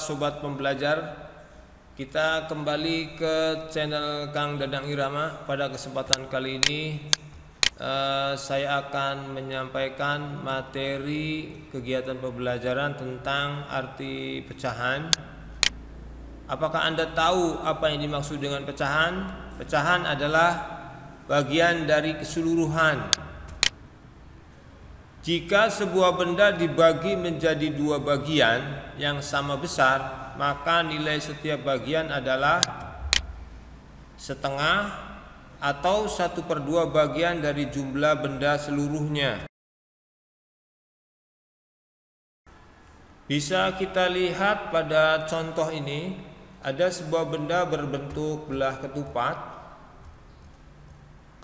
sobat pembelajar, kita kembali ke channel Kang Dadang Irama. Pada kesempatan kali ini saya akan menyampaikan materi kegiatan pembelajaran tentang arti pecahan. Apakah Anda tahu apa yang dimaksud dengan pecahan? Pecahan adalah bagian dari keseluruhan. Jika sebuah benda dibagi menjadi dua bagian yang sama besar, maka nilai setiap bagian adalah setengah atau 1/2 bagian dari jumlah benda seluruhnya. Bisa kita lihat pada contoh ini, ada sebuah benda berbentuk belah ketupat.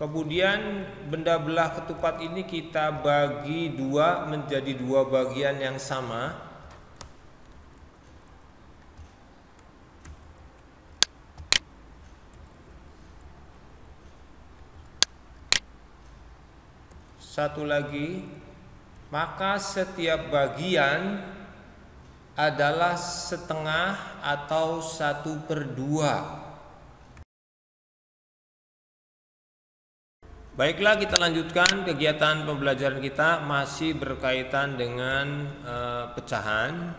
Kemudian benda belah ketupat ini kita bagi dua menjadi dua bagian yang sama. Satu lagi, maka setiap bagian adalah setengah atau 1/2. Baiklah, kita lanjutkan kegiatan pembelajaran kita, masih berkaitan dengan pecahan.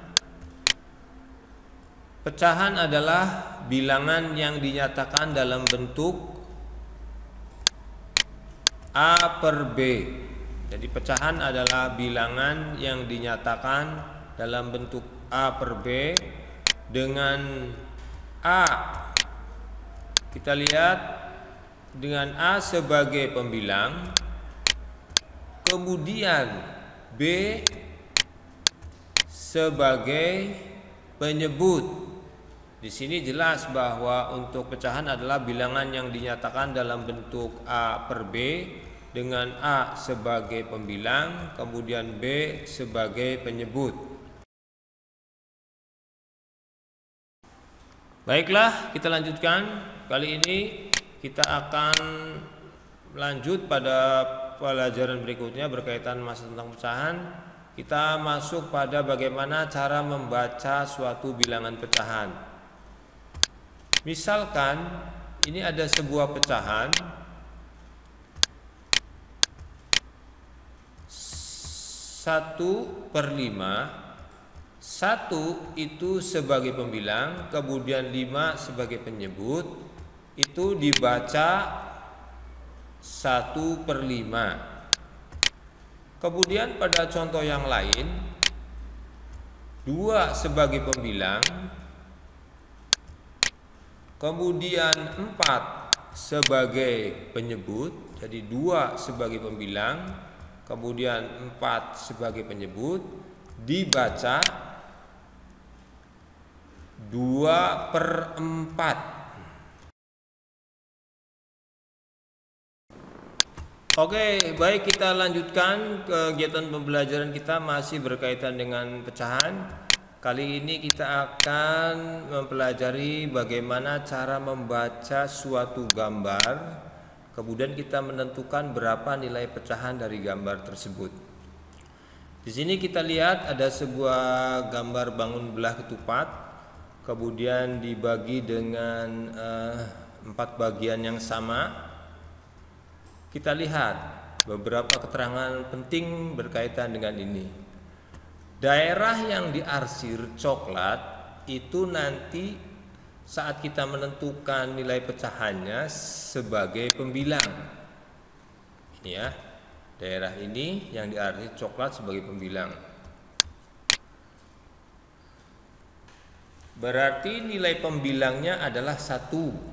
Pecahan adalah bilangan yang dinyatakan dalam bentuk A/B. Jadi pecahan adalah bilangan yang dinyatakan dalam bentuk A/B dengan A. Kita lihat dengan A sebagai pembilang, kemudian B sebagai penyebut. Di sini jelas bahwa untuk pecahan adalah bilangan yang dinyatakan dalam bentuk A/B dengan A sebagai pembilang, kemudian B sebagai penyebut. Baiklah, kita lanjutkan. Kali ini kita akan lanjut pada pelajaran berikutnya berkaitan masih tentang pecahan. Kita masuk pada bagaimana cara membaca suatu bilangan pecahan. Misalkan ini ada sebuah pecahan 1/5. 1 itu sebagai pembilang, kemudian 5 sebagai penyebut. Itu dibaca 1/5. Kemudian pada contoh yang lain, 2 sebagai pembilang, kemudian 4 sebagai penyebut. Jadi 2 sebagai pembilang, kemudian 4 sebagai penyebut, dibaca 2/4. Oke, baik, kita lanjutkan kegiatan pembelajaran kita, masih berkaitan dengan pecahan. Kali ini kita akan mempelajari bagaimana cara membaca suatu gambar, kemudian kita menentukan berapa nilai pecahan dari gambar tersebut. Di sini kita lihat ada sebuah gambar bangun belah ketupat, kemudian dibagi dengan 4 bagian yang sama. Kita lihat beberapa keterangan penting berkaitan dengan ini. Daerah yang diarsir coklat itu nanti saat kita menentukan nilai pecahannya sebagai pembilang. Ini ya, daerah ini yang diarsir coklat sebagai pembilang. Berarti nilai pembilangnya adalah 1.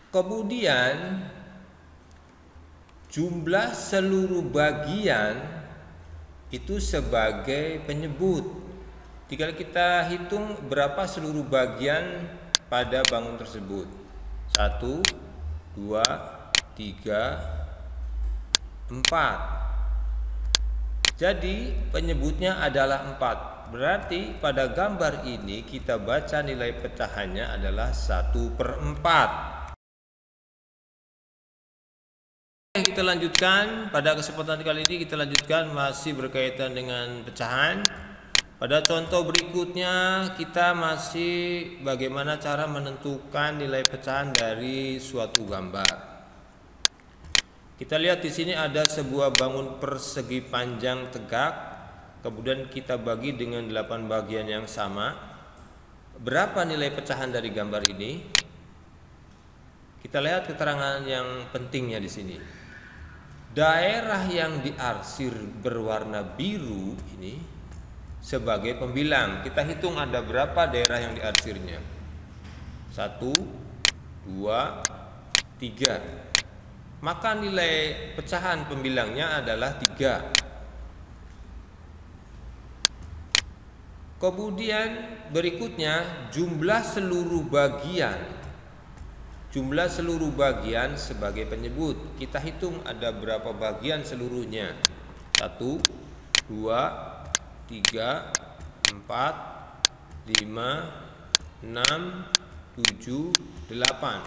Kemudian jumlah seluruh bagian itu sebagai penyebut. Tinggal kita hitung berapa seluruh bagian pada bangun tersebut. 1, 2, 3, 4. Jadi penyebutnya adalah 4. Berarti pada gambar ini kita baca nilai pecahannya adalah 1/4. Kita lanjutkan pada kesempatan kali ini, kita lanjutkan masih berkaitan dengan pecahan. Pada contoh berikutnya kita masih bagaimana cara menentukan nilai pecahan dari suatu gambar. Kita lihat di sini ada sebuah bangun persegi panjang tegak, kemudian kita bagi dengan 8 bagian yang sama. Berapa nilai pecahan dari gambar ini? Kita lihat keterangan yang pentingnya di sini. Daerah yang diarsir berwarna biru ini sebagai pembilang. Kita hitung ada berapa daerah yang diarsirnya. 1, 2, 3. Maka nilai pecahan pembilangnya adalah 3. Kemudian berikutnya jumlah seluruh bagian. Jumlah seluruh bagian sebagai penyebut. Kita hitung ada berapa bagian seluruhnya. 1, 2, 3, 4, 5, 6, 7, 8.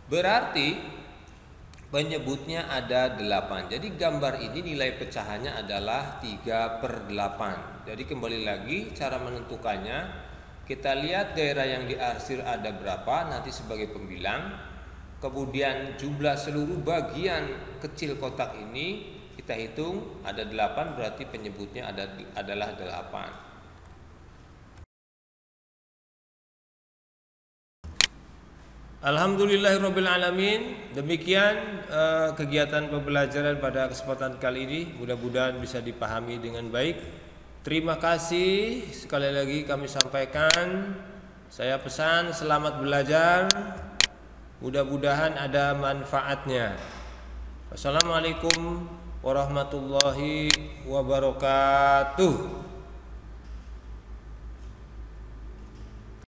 Berarti penyebutnya ada 8. Jadi gambar ini nilai pecahannya adalah 3/8. Jadi kembali lagi cara menentukannya, kita lihat daerah yang diarsir ada berapa nanti sebagai pembilang. Kemudian jumlah seluruh bagian kecil kotak ini kita hitung ada 8, berarti penyebutnya adalah 8. Alhamdulillahirabbil alamin. Demikian kegiatan pembelajaran pada kesempatan kali ini, mudah-mudahan bisa dipahami dengan baik. Terima kasih sekali lagi kami sampaikan. Saya pesan selamat belajar. Mudah-mudahan ada manfaatnya. Wassalamualaikum warahmatullahi wabarakatuh.